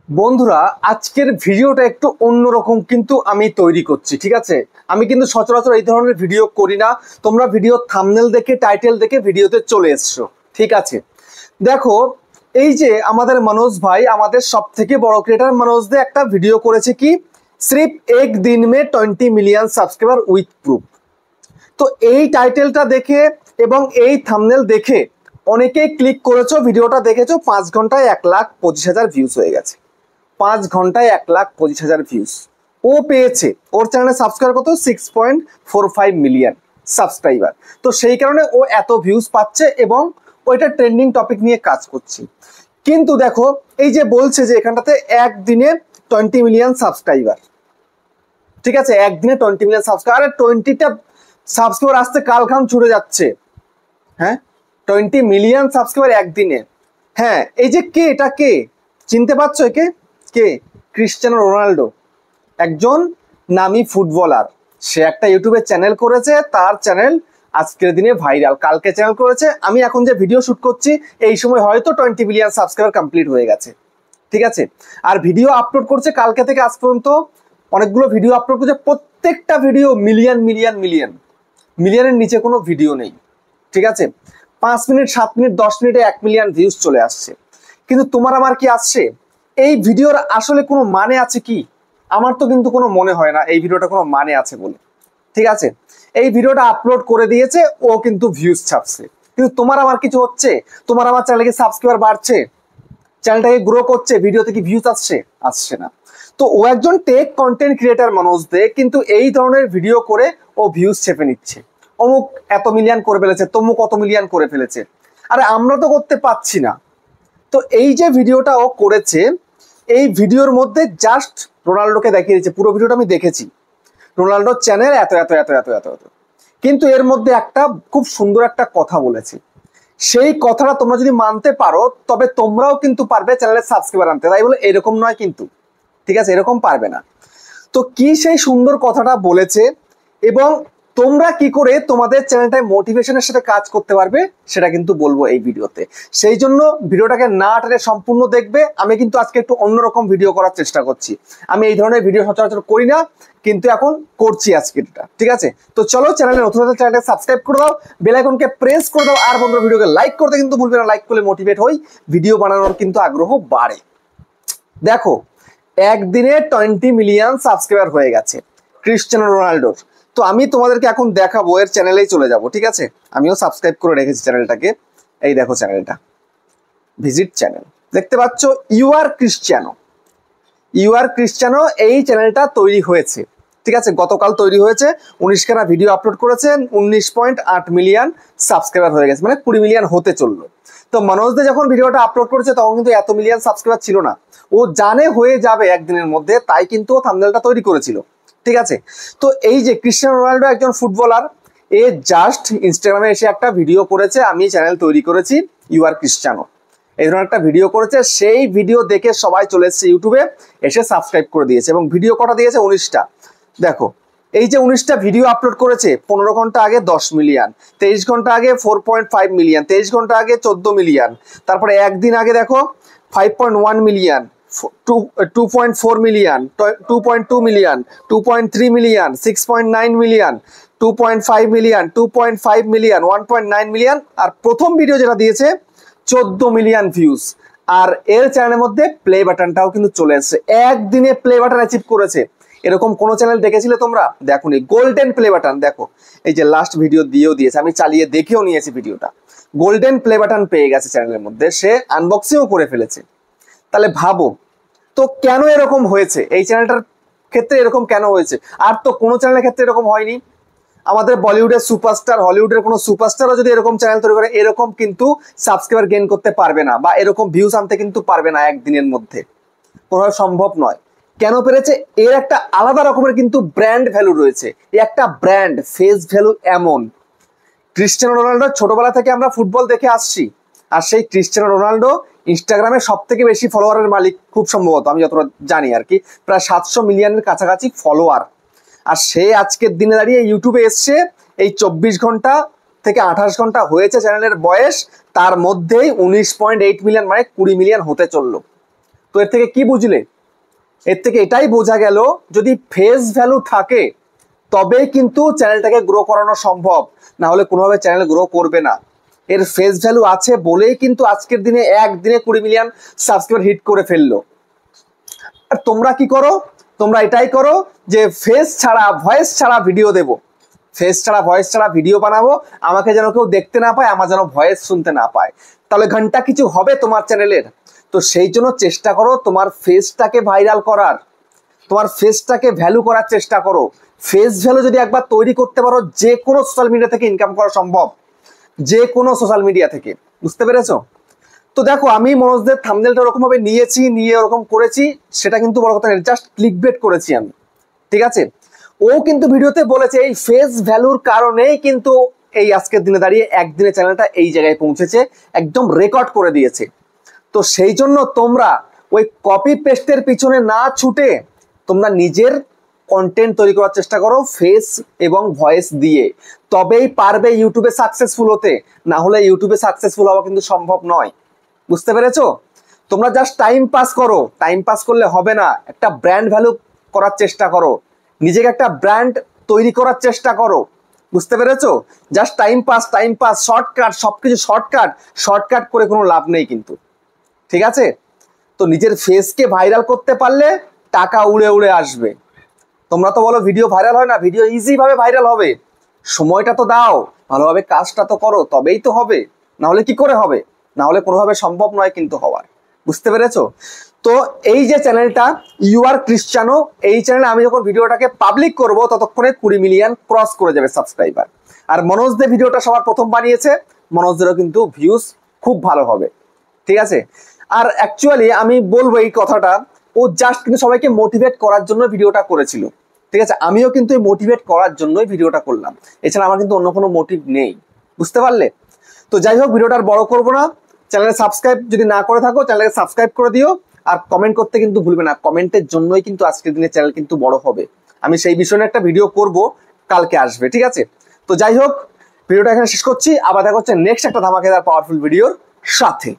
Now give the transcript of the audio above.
বন্ধুরা, আজকের ভিডিওটা একটু অন্যরকম কিন্তু আমি তৈরি করছি, ঠিক আছে। আমি কিন্তু সচরাচর এই ধরনের ভিডিও করি না। তোমরা ভিডিও থাম্বনেল দেখে, টাইটেল দেখে ভিডিওতে চলে এসছো, ঠিক আছে। দেখো, এই যে আমাদের মনোজ ভাই, আমাদের সব থেকে বড় ক্রিয়েটার মনোজ দে একটা ভিডিও করেছে কি, সির্ফ এক দিন মে 20 মিলিয়ন সাবস্ক্রাইবার উইথ প্রুফ। তো এই টাইটেলটা দেখে এবং এই থাম্বনেল দেখে অনেকেই ক্লিক করেছো, ভিডিওটা দেখেছো, 5 ঘন্টায় 1,25,000 ভিউজ হয়ে গেছে। 5 ঘন্টায় 1,25,000 ভিউজ ও পেয়েছে। ওর চ্যানেলে সাবস্ক্রাইবার কত, 6.45 মিলিয়ন সাবস্ক্রাইবার। তো সেই কারণে ও এত ভিউজ পাচ্ছে এবং ওইটা ট্রেন্ডিং টপিক নিয়ে কাজ করছে। কিন্তু দেখো, এই যে বলছে যে এখানটাতে একদিনে 20 মিলিয়ন সাবস্ক্রাইবার, ঠিক আছে, একদিনে 20 মিলিয়ন সাবস্ক্রাইবার। আর 20টা সাবস্ক্রাইবার আসতে কাল ঘাম ছুটে যাচ্ছে। হ্যাঁ, 20 মিলিয়ন সাবস্ক্রাইবার একদিনে। হ্যাঁ, এই যে কে, এটা কে, চিনতে পারছো একে? কে? ক্রিশ্চিয়ানো রোনাল্ডো, একজন নামী ফুটবলার। সে একটা ইউটিউবে চ্যানেল করেছে, তার চ্যানেল আজকের দিনে ভাইরাল। কালকে চ্যানেল করেছে, আমি এখন যে ভিডিও শুট করছি এই সময় হয়তো 20 মিলিয়ন সাবস্ক্রাইবার কমপ্লিট হয়ে গেছে, ঠিক আছে। আর ভিডিও আপলোড করছে কালকে থেকে আজ পর্যন্ত, অনেকগুলো ভিডিও আপলোড করছে, প্রত্যেকটা ভিডিও মিলিয়ন মিলিয়ন মিলিয়ন, মিলিয়নের নিচে কোনো ভিডিও নেই, ঠিক আছে। 5 মিনিট, 7 মিনিট, 10 মিনিটে 1 মিলিয়ন ভিউজ চলে আসছে। কিন্তু তোমার আমার কি আসছে? এই ভিডিওর আসলে কোনো মানে আছে কি? আমার তো কিন্তু কোনো মনে হয় না এই ভিডিওটা কোনো মানে আছে বলে, ঠিক আছে। এই ভিডিওটা আপলোড করে দিয়েছে, ও কিন্তু ভিউজ ছাপছে। কিন্তু তোমার আমার কিছু হচ্ছে? তোমার আমার চ্যানেলে সাবস্ক্রাইবার বাড়ছে, চ্যানেলটাকে গ্রো করছে, ভিডিওতে কি ভিউজ আসছে? আসছে না। তো ও একজন টেক কন্টেন্ট ক্রিয়েটার মানুষ দে, কিন্তু এই ধরনের ভিডিও করে ও ভিউজ চেপে নিচ্ছে। অমুক এত মিলিয়ন করে ফেলেছে, তমুক কত মিলিয়ন করে ফেলেছে। আরে আমরা তো করতে পারছি না। তো এই যে ভিডিওটা ও করেছে, এই ভিডিওর মধ্যে জাস্ট রোনাল্ডোকে দেখিয়ে দিচ্ছে। পুরো ভিডিওটা আমি দেখেছি, রোনাল্ডোর চ্যানেল এত এত এত এত এত এত, কিন্তু এর মধ্যে একটা খুব সুন্দর একটা কথা বলেছে। সেই কথাটা তোমরা যদি মানতে পারো তবে তোমরাও কিন্তু পারবে চ্যানেলে সাবস্ক্রাইবার আনতে। তাই বলে এরকম নয় কিন্তু, ঠিক আছে, এরকম পারবে না। তো কি সেই সুন্দর কথাটা বলেছে এবং তোমরা কি করে তোমাদের চ্যানেলটায় মোটিভেশনের সাথে কাজ করতে পারবে সেটা কিন্তু বলবো এই ভিডিওতে। সেই জন্য ভিডিওটাকে না টেনে সম্পূর্ণ দেখবে। আমি কিন্তু আজকে একটু অন্যরকম ভিডিও করার চেষ্টা করছি। আমি এই ধরনের ভিডিও সচরাচর করি না, কিন্তু এখন করছি আজকে এটা, ঠিক আছে। তো চলো, চ্যানেলে নতুন হলে চ্যানেলটাকে সাবস্ক্রাইব করে দাও, বেল আইকনকে প্রেস করে দাও, আর বন্ধুরা ভিডিওকে লাইক করতে কিন্তু ভুলবে না। লাইক করলে মোটিভেট হই, ভিডিও বানানোর কিন্তু আগ্রহ বাড়ে। দেখো, একদিনে 20 মিলিয়ন সাবস্ক্রাইবার হয়ে গেছে ক্রিশ্চিয়ানো রোনাল্ডোর। তো আমি তোমাদেরকে এখন দেখাবো, এর চ্যানেলেই চলে যাব, ঠিক আছে। আমিও সাবস্ক্রাইব করে রেখেছি চ্যানেলটাকে। এই দেখো চ্যানেলটা, ভিজিট চ্যানেল, দেখতে পাচ্ছ, you are Cristiano. You are Cristiano এই চ্যানেলটা তৈরি হয়েছে, ঠিক আছে, গতকাল তৈরি হয়েছে। 19খানা ভিডিও আপলোড করেছেন, 19.8 মিলিয়ন সাবস্ক্রাইবার হয়ে গেছে, মানে 20 মিলিয়ন হতে চললো। তো মনোজ দে যখন ভিডিওটা আপলোড করেছে তখন কিন্তু এত মিলিয়ন সাবস্ক্রাইবার ছিল না। ও জানে হয়ে যাবে একদিনের মধ্যে, তাই কিন্তু ও থাম্বনেলটা তৈরি করেছিল, ঠিক আছে। তো এই যে ক্রিশ্চিয়ানো রোনাল্ডো একজন ফুটবলার, এ জাস্ট ইনস্টাগ্রামে এসে একটা ভিডিও করেছে, আমি চ্যানেল তৈরি করেছি ইউ আর ক্রিশ্চিয়ানো, এই ধরনের একটা ভিডিও করেছে। সেই ভিডিও দেখে সবাই চলে এসেছে ইউটিউবে, এসে সাবস্ক্রাইব করে দিয়েছে এবং ভিডিও কটা দিয়েছে 19টা। দেখো, এই যে 19টা ভিডিও আপলোড করেছে, 15 ঘন্টা আগে 10 মিলিয়ন, 23 ঘন্টা আগে 4.5 মিলিয়ন, 23 ঘন্টা আগে 14 মিলিয়ন, তারপরে একদিন আগে দেখো 5.1 million, 2.4 million, 2.2 million, 2.3 million, 6.9 million, 2.5 million, 2.5 million, 1.9 million, আর প্রথম ভিডিও যেটা দিয়েছে 14 মিলিয়ন ভিউজ। আর এর চ্যানেলের মধ্যে প্লে বাটনটাও কিন্তু চলে এসেছে, একদিনে প্লে বাটন অ্যাচিভ করেছে। এরকম কোন চ্যানেল দেখেছিলে তোমরা? দেখোনি। গোল্ডেন প্লে বাটন, দেখো এই যে লাস্ট ভিডিও দিয়েও দিয়েছে, আমি চালিয়ে দেখেও নিয়েছি ভিডিওটা। গোল্ডেন প্লে বাটন পেয়ে গেছে চ্যানেলের মধ্যে, সে আনবক্সিংও করে ফেলেছে। তাহলে ভাবো তো কেন এরকম হয়েছে, এই চ্যানেলটার ক্ষেত্রে এরকম কেন হয়েছে? আর তো কোনো চ্যানেলের ক্ষেত্রে এরকম হয়নি। আমাদের বলিউডের সুপারস্টার, হলিউডের কোনো সুপারস্টারও যদি এরকম চ্যানেল তৈরি করে, এরকম কিন্তু সাবস্ক্রাইবার গেইন করতে পারবে না, বা এরকম ভিউজ আনতে কিন্তু পারবে না একদিনের মধ্যে, কোনোভাবে সম্ভব নয়। কেন পেরেছে? এর একটা আলাদা রকমের কিন্তু ব্র্যান্ড ভ্যালু রয়েছে, একটা ব্র্যান্ড ফেস ভ্যালু। এমন ক্রিশ্চিয়ানো রোনাল্ডো, ছোটবেলা থেকে আমরা ফুটবল দেখে আসছি, আর সেই ক্রিশ্চিয়ানো রোনাল্ডো ইনস্টাগ্রামে সব থেকে বেশি ফলোয়ারের মালিক, খুব সম্ভবত, আমি যতটা জানি আর কি, প্রায় 700 মিলিয়নের কাছাকাছি ফলোয়ার। আর সে আজকের দিনে দাঁড়িয়ে ইউটিউবে এসছে, এই 24 ঘন্টা থেকে 28 ঘন্টা হয়েছে চ্যানেলের বয়স, তার মধ্যেই 19.8 মিলিয়ন, মানে 20 মিলিয়ন হতে চললো। তো এর থেকে কি বুঝলে? এর থেকে এটাই বোঝা গেল, যদি ফেস ভ্যালু থাকে তবেই কিন্তু চ্যানেলটাকে গ্রো করানো সম্ভব, না হলে কোনোভাবে চ্যানেল গ্রো করবে না। এর ফেস ভ্যালু আছে বলেই কিন্তু আজকের দিনে একদিনে 20 মিলিয়ন সাবস্ক্রাইবার হিট করে ফেললো। আর তোমরা কি করো? তোমরা এটাই করো যে ফেস ছাড়া ভয়েস ছাড়া ভিডিও দেবো, ফেস ছাড়া ভয়েস ছাড়া ভিডিও বানাবো, আমাকে যেন কেউ দেখতে না পায়, আমার যেন ভয়েস শুনতে না পায়, তাহলে ঘন্টা কিছু হবে তোমার চ্যানেলের। তো সেই জন্য চেষ্টা করো তোমার ফেসটাকে ভাইরাল করার, তোমার ফেসটাকে ভ্যালু করার চেষ্টা করো। ফেস ভ্যালু যদি একবার তৈরি করতে পারো, যে কোনো সোশ্যাল মিডিয়া থেকে ইনকাম করা সম্ভব, যে কোনো সোশ্যাল মিডিয়া থেকে। বুঝতে পেরেছো? তো দেখো, আমি মনোজদের থাম্বনেলটা ওরকম ভাবে নিয়েছি, নিয়ে ওরকম করেছি, সেটা কিন্তু বড় কথা, জাস্ট ক্লিকবেট করেছি আমি, ঠিক আছে? ও কিন্তু ভিডিওতে বলেছে এই ফেস ভ্যালুর কারণেই কিন্তু এই আজকের দিনে দাঁড়িয়ে একদিনে চ্যানেলটা এই জায়গায় পৌঁছেছে, একদম রেকর্ড করে দিয়েছে। তো সেই জন্য তোমরা ওই কপি পেস্টের পিছনে না ছুটে তোমরা নিজের কন্টেন্ট তৈরি করার চেষ্টা করো ফেস এবং ভয়েস দিয়ে, তবেই পারবে ইউটিউবে সাকসেসফুল হতে, না হলে ইউটিউবে সাকসেসফুল হওয়া কিন্তু সম্ভব নয়। বুঝতে পেরেছো? তোমরা জাস্ট টাইম পাস করো, টাইম পাস করলে হবে না, একটা ব্র্যান্ড ভ্যালু করার চেষ্টা করো, নিজেকে একটা ব্র্যান্ড তৈরি করার চেষ্টা করো। বুঝতে পেরেছো? জাস্ট টাইম পাস শর্টকাট, সবকিছু শর্টকাট করে কোনো লাভ নেই কিন্তু, ঠিক আছে? তো নিজের ফেসকে ভাইরাল করতে পারলে টাকা উড়ে উড়ে আসবে। তোমরা তো বলো ভিডিও ভাইরাল হয় না, ভিডিও ইজি ভাবে ভাইরাল হবে, সময়টা তো দাও, ভালোভাবে কাজটা তো করো, তবেই তো হবে, না হলে কি করে হবে? না হলে কোনোভাবে সম্ভব নয় কিন্তু হওয়ার। বুঝতে পেরেছো? তো এই যে চ্যানেলটা ইউ আর ক্রিশ্চানো, এই চ্যানেলে আমি যখন ভিডিওটাকে পাবলিক করব ততক্ষণে 20 মিলিয়ন ক্রস করে যাবে সাবস্ক্রাইবার। আর মনোজদের ভিডিওটা সবার প্রথম বানিয়েছে, মনোজদেরও কিন্তু ভিউজ খুব ভালো হবে, ঠিক আছে? আর অ্যাকচুয়ালি আমি বলবো এই কথাটা, ও জাস্ট কিন্তু সবাইকে মোটিভেট করার জন্য ভিডিওটা করেছিল, ঠিক আছে? আমিও কিন্তু এই মোটিভেট করার জন্যই ভিডিওটা করলাম, এছাড়া আমার কিন্তু অন্য কোনো মোটিভ নেই। বুঝতে পারলে? তো যাই হোক, ভিডিওটা আর বড় করবো না, চ্যানেলে সাবস্ক্রাইব যদি না করে থাকো চ্যানেলকে সাবস্ক্রাইব করে দিও, আর কমেন্ট করতে কিন্তু ভুলবে না, কমেন্টের জন্যই কিন্তু আজকের দিনে চ্যানেল কিন্তু বড় হবে। আমি সেই বিষয়ে একটা ভিডিও করব, কালকে আসবে, ঠিক আছে? তো যাই হোক, ভিডিওটা এখানে শেষ করছি, আবার দেখা হচ্ছে নেক্সট একটা ধামাকেদার পাওয়ারফুল ভিডিওর সাথে।